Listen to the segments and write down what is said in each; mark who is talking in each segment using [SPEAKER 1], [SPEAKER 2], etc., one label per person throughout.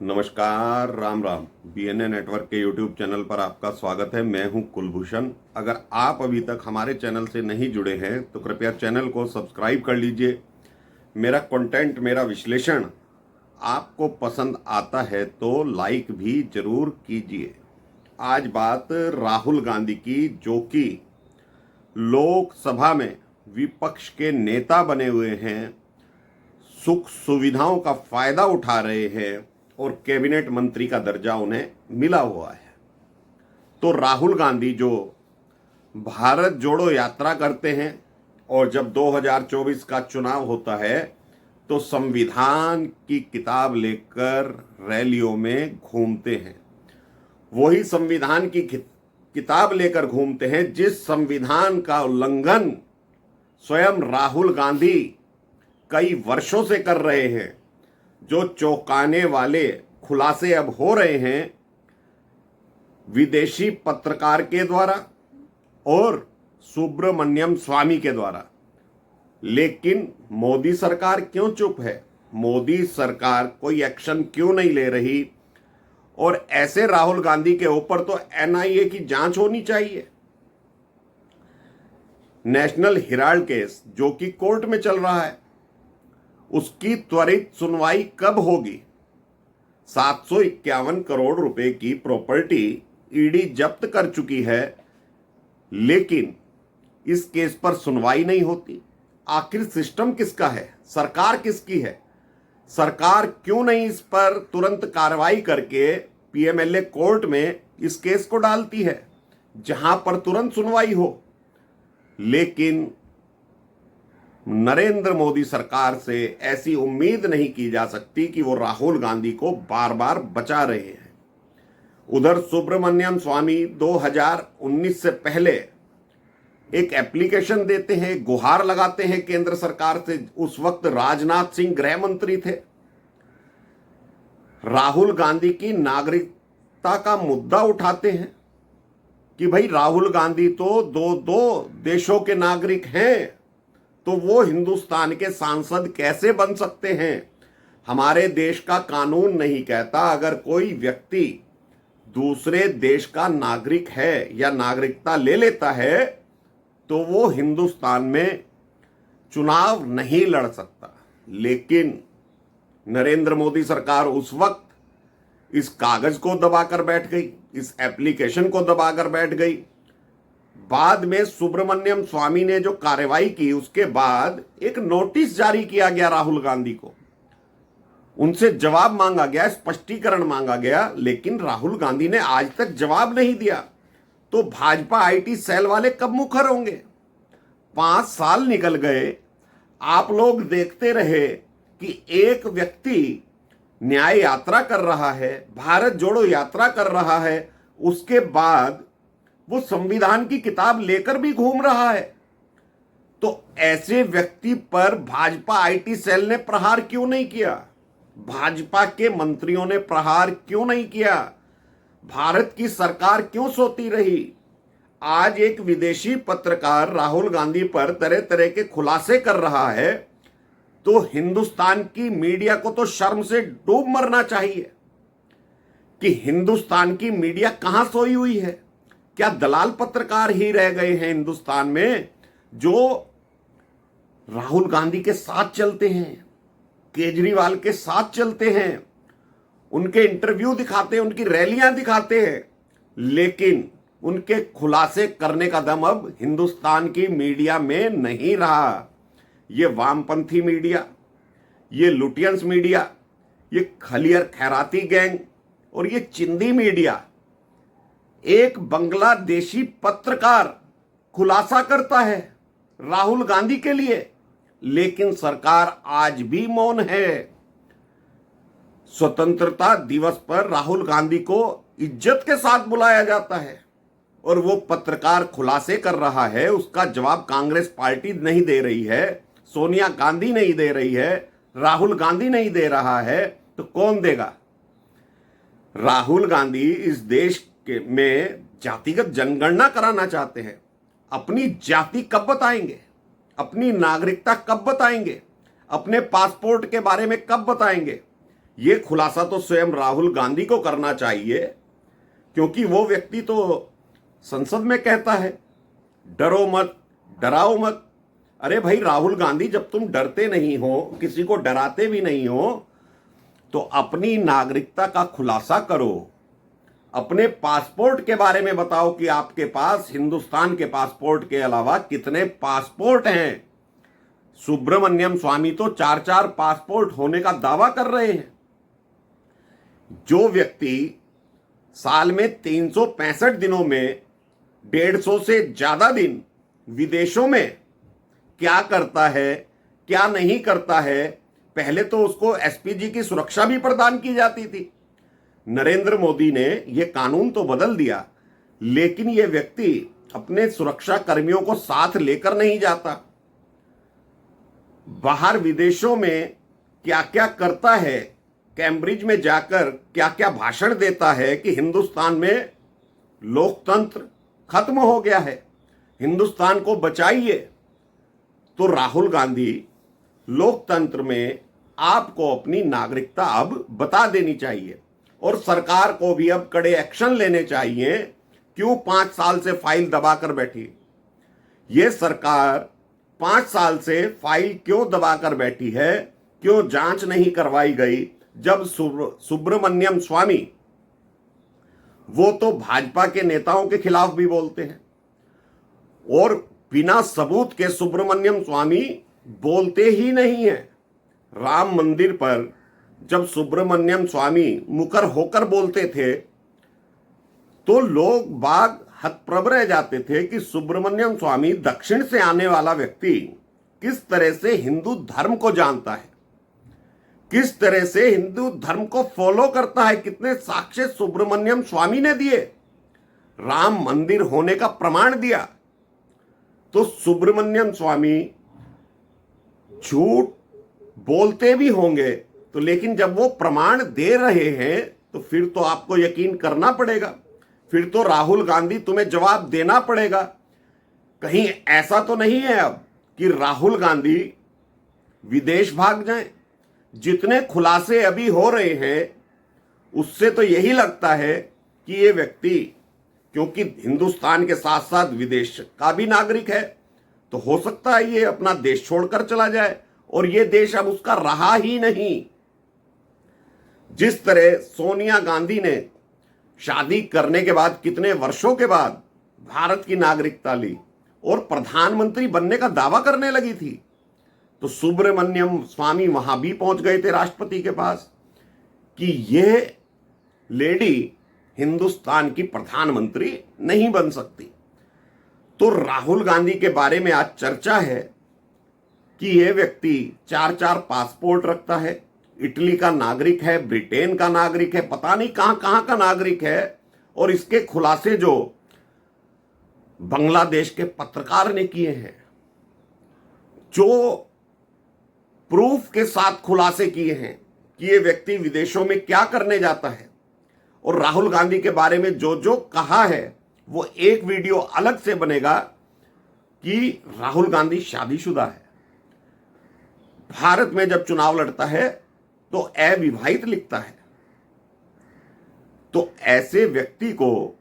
[SPEAKER 1] नमस्कार, Ram Ram. BNA network के YouTube channel पर आपका स्वागत है। मैं हूं कुलभूषण। अगर आप अभी तक हमारे चैनल से नहीं जुड़े हैं तो कृपया चैनल को सब्सक्राइब कर लीजिए। मेरा कंटेंट, मेरा विश्लेषण आपको पसंद आता है तो लाइक भी जरूर कीजिए। आज बात राहुल गांधी की, जो कि लोकसभा में विपक्ष के नेता बने हुए हैं, सुख सुविधाओं का फायदा उठा रहे हैं और कैबिनेट मंत्री का दर्जा उन्हें मिला हुआ है। तो राहुल गांधी जो भारत जोड़ो यात्रा करते हैं और जब 2024 का चुनाव होता है तो संविधान की किताब लेकर रैलियों में घूमते हैं। वही संविधान की किताब लेकर घूमते हैं जिस संविधान का उल्लंघन स्वयं राहुल गांधी कई वर्षों से कर रहे हैं। जो चौंकाने वाले खुलासे अब हो रहे हैं विदेशी पत्रकार के द्वारा और सुब्रमण्यम स्वामी के द्वारा। लेकिन मोदी सरकार क्यों चुप है? मोदी सरकार कोई एक्शन क्यों नहीं ले रही? और ऐसे राहुल गांधी के ऊपर तो एनआईए की जांच होनी चाहिए। नेशनल हेराल्ड केस जो कि कोर्ट में चल रहा है, उसकी त्वरित सुनवाई कब होगी? 751 करोड़ रुपए की प्रॉपर्टी ईडी जब्त कर चुकी है, लेकिन इस केस पर सुनवाई नहीं होती। आखिर सिस्टम किसका है? सरकार किसकी है? सरकार क्यों नहीं इस पर तुरंत कार्रवाई करके पीएमएलए कोर्ट में इस केस को डालती है, जहां पर तुरंत सुनवाई हो? लेकिन नरेंद्र मोदी सरकार से ऐसी उम्मीद नहीं की जा सकती कि वो राहुल गांधी को बार बार बचा रहे हैं। उधर सुब्रमण्यम स्वामी 2019 से पहले एक एप्लीकेशन देते हैं, गुहार लगाते हैं केंद्र सरकार से। उस वक्त राजनाथ सिंह गृह मंत्री थे। राहुल गांधी की नागरिकता का मुद्दा उठाते हैं कि भाई राहुल गांधी तो दो देशों के नागरिक हैं, तो वो हिंदुस्तान के सांसद कैसे बन सकते हैं? हमारे देश का कानून नहीं कहता अगर कोई व्यक्ति दूसरे देश का नागरिक है या नागरिकता ले लेता है तो वो हिंदुस्तान में चुनाव नहीं लड़ सकता। लेकिन नरेंद्र मोदी सरकार उस वक्त इस कागज को दबाकर बैठ गई, इस एप्लीकेशन को दबाकर बैठ गई। बाद में सुब्रमण्यम स्वामी ने जो कार्रवाई की, उसके बाद एक नोटिस जारी किया गया राहुल गांधी को। उनसे जवाब मांगा गया, स्पष्टीकरण मांगा गया, लेकिन राहुल गांधी ने आज तक जवाब नहीं दिया। तो भाजपा आईटी सेल वाले कब मुखर होंगे? 5 साल निकल गए, आप लोग देखते रहे कि एक व्यक्ति न्याय यात्रा कर रहा है, भारत जोड़ो यात्रा कर रहा है, उसके बाद वो संविधान की किताब लेकर भी घूम रहा है। तो ऐसे व्यक्ति पर भाजपा आईटी सेल ने प्रहार क्यों नहीं किया? भाजपा के मंत्रियों ने प्रहार क्यों नहीं किया? भारत की सरकार क्यों सोती रही? आज एक विदेशी पत्रकार राहुल गांधी पर तरह तरह के खुलासे कर रहा है, तो हिंदुस्तान की मीडिया को तो शर्म से डूब मरना चाहिए कि हिंदुस्तान की मीडिया कहां सोई हुई है। क्या दलाल पत्रकार ही रह गए हैं हिंदुस्तान में जो राहुल गांधी के साथ चलते हैं, केजरीवाल के साथ चलते हैं, उनके इंटरव्यू दिखाते हैं, उनकी रैलियां दिखाते हैं, लेकिन उनके खुलासे करने का दम अब हिंदुस्तान की मीडिया में नहीं रहा। ये वामपंथी मीडिया, ये लुटियंस मीडिया, ये खलियर खैराती गैंग और ये चिंदी मीडिया, एक बांग्लादेशी पत्रकार खुलासा करता है राहुल गांधी के लिए, लेकिन सरकार आज भी मौन है। स्वतंत्रता दिवस पर राहुल गांधी को इज्जत के साथ बुलाया जाता है और वो पत्रकार खुलासे कर रहा है, उसका जवाब कांग्रेस पार्टी नहीं दे रही है, सोनिया गांधी नहीं दे रही है, राहुल गांधी नहीं दे रहा है, तो कौन देगा? राहुल गांधी इस देश में जातिगत जनगणना कराना चाहते हैं। अपनी जाति कब बताएंगे? अपनी नागरिकता कब बताएंगे? अपने पासपोर्ट के बारे में कब बताएंगे? ये खुलासा तो स्वयं राहुल गांधी को करना चाहिए, क्योंकि वो व्यक्ति तो संसद में कहता है डरो मत, डराओ मत। अरे भाई राहुल गांधी, जब तुम डरते नहीं हो, किसी को डराते भी नहीं हो, तो अपनी नागरिकता का खुलासा करो। अपने पासपोर्ट के बारे में बताओ कि आपके पास हिंदुस्तान के पासपोर्ट के अलावा कितने पासपोर्ट हैं। सुब्रमण्यम स्वामी तो 4-4 पासपोर्ट होने का दावा कर रहे हैं। जो व्यक्ति साल में 365 दिनों में 150 से ज्यादा दिन विदेशों में क्या करता है, क्या नहीं करता है, पहले तो उसको एसपीजी की सुरक्षा भी प्रदान की जाती थी। नरेंद्र मोदी ने यह कानून तो बदल दिया, लेकिन यह व्यक्ति अपने सुरक्षा कर्मियों को साथ लेकर नहीं जाता। बाहर विदेशों में क्या क्या करता है, कैम्ब्रिज में जाकर क्या क्या भाषण देता है कि हिंदुस्तान में लोकतंत्र खत्म हो गया है, हिंदुस्तान को बचाइए। तो राहुल गांधी, लोकतंत्र में आपको अपनी नागरिकता अब बता देनी चाहिए, और सरकार को भी अब कड़े एक्शन लेने चाहिए। क्यों 5 साल से फाइल दबाकर बैठी? ये सरकार 5 साल से फाइल क्यों दबाकर बैठी है? क्यों जांच नहीं करवाई गई? जब सुब्रमण्यम स्वामी, वो तो भाजपा के नेताओं के खिलाफ भी बोलते हैं, और बिना सबूत के सुब्रमण्यम स्वामी बोलते ही नहीं है। राम मंदिर पर जब सुब्रमण्यम स्वामी मुकर होकर बोलते थे तो लोग बाग हतप्रभ रह जाते थे कि सुब्रमण्यम स्वामी दक्षिण से आने वाला व्यक्ति किस तरह से हिंदू धर्म को जानता है, किस तरह से हिंदू धर्म को फॉलो करता है। कितने साक्ष्य सुब्रमण्यम स्वामी ने दिए, राम मंदिर होने का प्रमाण दिया। तो सुब्रमण्यम स्वामी झूठ बोलते भी होंगे, तो लेकिन जब वो प्रमाण दे रहे हैं तो फिर तो आपको यकीन करना पड़ेगा, फिर तो राहुल गांधी तुम्हें जवाब देना पड़ेगा। कहीं ऐसा तो नहीं है अब कि राहुल गांधी विदेश भाग जाएं? जितने खुलासे अभी हो रहे हैं उससे तो यही लगता है कि ये व्यक्ति, क्योंकि हिंदुस्तान के साथ साथ विदेश का भी नागरिक है, तो हो सकता है ये अपना देश छोड़कर चला जाए, और ये देश अब उसका रहा ही नहीं। जिस तरह सोनिया गांधी ने शादी करने के बाद कितने वर्षों के बाद भारत की नागरिकता ली और प्रधानमंत्री बनने का दावा करने लगी थी, तो सुब्रमण्यम स्वामी वहां भी पहुंच गए थे राष्ट्रपति के पास कि यह लेडी हिंदुस्तान की प्रधानमंत्री नहीं बन सकती। तो राहुल गांधी के बारे में आज चर्चा है कि यह व्यक्ति 4-4 पासपोर्ट रखता है, इटली का नागरिक है, ब्रिटेन का नागरिक है, पता नहीं कहां कहां का नागरिक है। और इसके खुलासे जो बांग्लादेश के पत्रकार ने किए हैं, जो प्रूफ के साथ खुलासे किए हैं कि ये व्यक्ति विदेशों में क्या करने जाता है, और राहुल गांधी के बारे में जो जो कहा है, वो एक वीडियो अलग से बनेगा कि राहुल गांधी शादीशुदा है, भारत में जब चुनाव लड़ता है तो अविवाहित लिखता है। तो ऐसे व्यक्ति को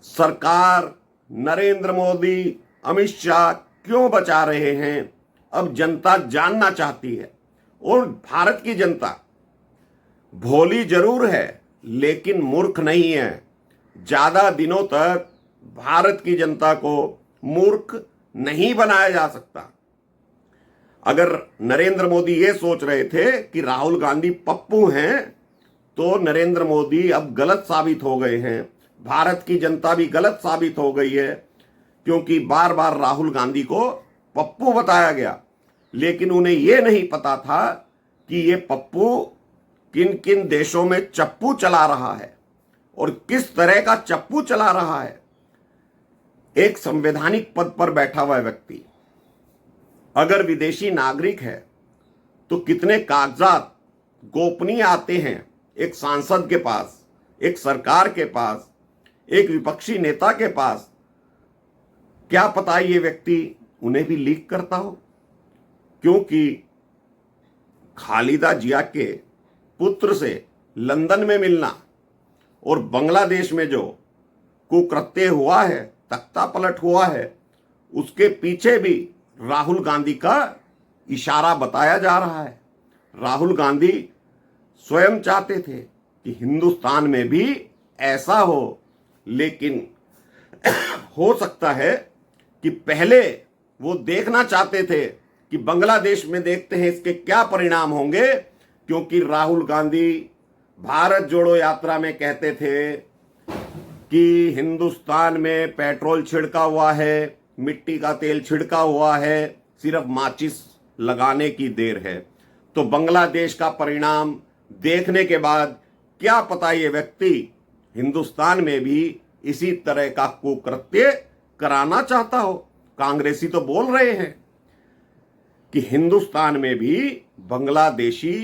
[SPEAKER 1] सरकार, नरेंद्र मोदी, अमित शाह क्यों बचा रहे हैं? अब जनता जानना चाहती है, और भारत की जनता भोली जरूर है लेकिन मूर्ख नहीं है। ज्यादा दिनों तक भारत की जनता को मूर्ख नहीं बनाया जा सकता। अगर नरेंद्र मोदी ये सोच रहे थे कि राहुल गांधी पप्पू हैं, तो नरेंद्र मोदी अब गलत साबित हो गए हैं, भारत की जनता भी गलत साबित हो गई है, क्योंकि बार बार राहुल गांधी को पप्पू बताया गया, लेकिन उन्हें यह नहीं पता था कि ये पप्पू किन किन देशों में चप्पू चला रहा है और किस तरह का चप्पू चला रहा है। एक संवैधानिक पद पर बैठा हुआ व्यक्ति अगर विदेशी नागरिक है तो कितने कागजात गोपनीय आते हैं एक सांसद के पास, एक सरकार के पास, एक विपक्षी नेता के पास। क्या पता ये व्यक्ति उन्हें भी लीक करता हो, क्योंकि खालिदा जिया के पुत्र से लंदन में मिलना और बांग्लादेश में जो कुकृत्य हुआ है, तख्ता पलट हुआ है, उसके पीछे भी राहुल गांधी का इशारा बताया जा रहा है। राहुल गांधी स्वयं चाहते थे कि हिंदुस्तान में भी ऐसा हो, लेकिन हो सकता है कि पहले वो देखना चाहते थे कि बांग्लादेश में देखते हैं इसके क्या परिणाम होंगे, क्योंकि राहुल गांधी भारत जोड़ो यात्रा में कहते थे कि हिंदुस्तान में पेट्रोल छिड़का हुआ है, मिट्टी का तेल छिड़का हुआ है, सिर्फ माचिस लगाने की देर है। तो बांग्लादेश का परिणाम देखने के बाद क्या पता ये व्यक्ति हिंदुस्तान में भी इसी तरह का कुकृत्य कराना चाहता हो। कांग्रेसी तो बोल रहे हैं कि हिंदुस्तान में भी बांग्लादेशी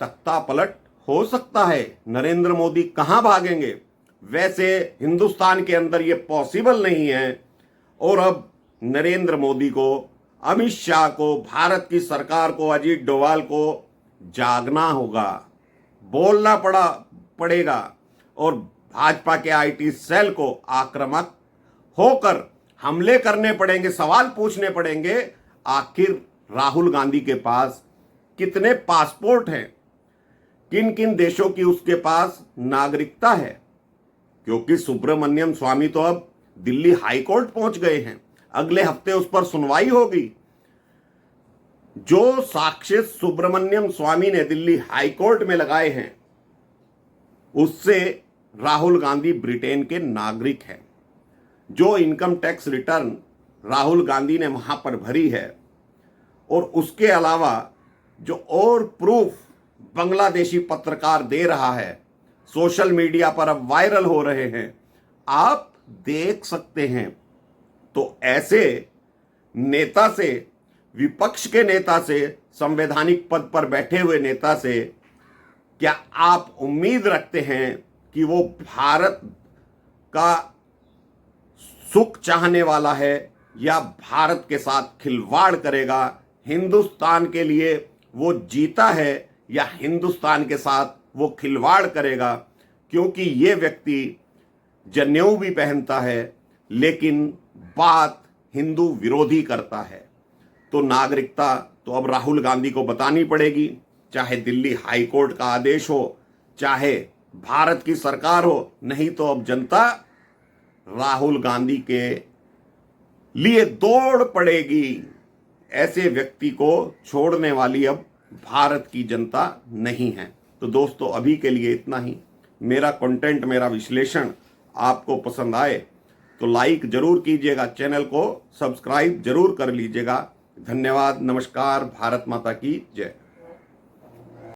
[SPEAKER 1] तख्ता पलट हो सकता है। नरेंद्र मोदी कहां भागेंगे? वैसे हिंदुस्तान के अंदर ये पॉसिबल नहीं है और अब नरेंद्र मोदी को, अमित शाह को, भारत की सरकार को, अजीत डोभाल को जागना होगा, बोलना पड़ेगा और भाजपा के आईटी सेल को आक्रामक होकर हमले करने पड़ेंगे, सवाल पूछने पड़ेंगे। आखिर राहुल गांधी के पास कितने पासपोर्ट हैं, किन किन देशों की उसके पास नागरिकता है, क्योंकि सुब्रमण्यम स्वामी तो अब दिल्ली हाई कोर्ट पहुंच गए हैं। अगले हफ्ते उस पर सुनवाई होगी। जो साक्ष्य सुब्रमण्यम स्वामी ने दिल्ली हाई कोर्ट में लगाए हैं, उससे राहुल गांधी ब्रिटेन के नागरिक हैं। जो income tax return Rahul Gandhi ने वहां पर भरी है और उसके अलावा जो और प्रूफ बांग्लादेशी पत्रकार दे रहा है, सोशल मीडिया पर अब वायरल हो रहे हैं, आप देख सकते हैं। तो ऐसे नेता से, विपक्ष के नेता से, संवैधानिक पद पर बैठे हुए नेता से क्या आप उम्मीद रखते हैं कि वो भारत का सुख चाहने वाला है या भारत के साथ खिलवाड़ करेगा? हिंदुस्तान के लिए वो जीता है या हिंदुस्तान के साथ वो खिलवाड़ करेगा? क्योंकि ये व्यक्ति जनेऊ भी पहनता है लेकिन बात हिंदू विरोधी करता है। तो नागरिकता तो अब राहुल गांधी को बतानी पड़ेगी, चाहे दिल्ली हाई कोर्ट का आदेश हो, चाहे भारत की सरकार हो। नहीं तो अब जनता राहुल गांधी के लिए दौड़ पड़ेगी। ऐसे व्यक्ति को छोड़ने वाली अब भारत की जनता नहीं है। तो दोस्तों, अभी के लिए इतना ही। मेरा कंटेंट, मेरा विश्लेषण आपको पसंद आए तो लाइक जरूर कीजिएगा, चैनल को सब्सक्राइब जरूर कर लीजिएगा। धन्यवाद, नमस्कार, भारत माता की जय।